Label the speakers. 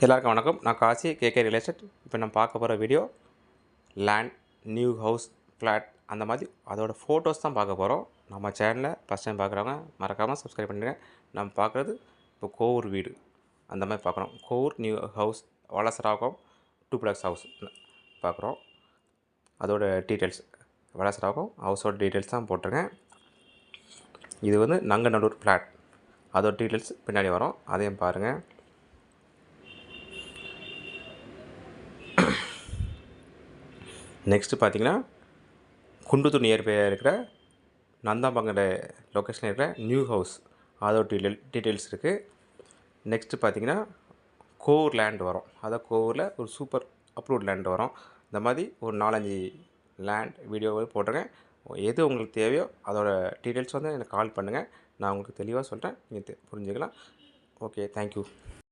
Speaker 1: எல்லாருக்கும் வணக்கம். நான் காசி கேகே ரியல் எஸ்டேட். இப்போ நம்ம பார்க்க போகிற video land, new house, flat அந்த மாதிரி அதோட ஃபோட்டோஸ் தான் பார்க்க போகிறோம். நம்ம சேனலை ஃபஸ்ட் டைம் பார்க்குறவங்க மறக்காமல் சப்ஸ்கிரைப் பண்ணிடுங்க. நம்ம பார்க்குறது இப்போ கோவூர் வீடு அந்த மாதிரி பார்க்குறோம். Kovur new house Valasaravakkam duplex house பார்க்குறோம். அதோட டீட்டெயில்ஸ் வளசராகம் ஹவுஸோட டீட்டெயில்ஸ் தான் போட்டிருக்கேன். இது வந்து நங்கநல்லூர் ஃப்ளாட், அதோட டீட்டெயில்ஸ் பின்னாடி வரும், அதையும் பாருங்கள். நெக்ஸ்ட்டு பார்த்தீங்கன்னா குண்டுத்தூர் நியர்பையாக இருக்கிற நந்தாம்பங்கட லொக்கேஷனில் இருக்கிற நியூ ஹவுஸ் அதோட டீட்டெயில்ஸ் இருக்குது. நெக்ஸ்ட்டு பார்த்தீங்கன்னா கோவூர் லேண்ட் வரும். அதாவது கோவூரில் ஒரு சூப்பர் அப்ரூவ்ட் லேண்ட் வரும். இந்த மாதிரி ஒரு 4-5 லேண்ட் வீடியோ போட்டிருக்கேன். எது உங்களுக்கு தேவையோ அதோட டீட்டெயில்ஸ் வந்து எனக்கு கால் பண்ணுங்கள். நான் உங்களுக்கு தெளிவாக சொல்கிறேன், நீங்கள் புரிஞ்சுக்கலாம். Okay, thank you.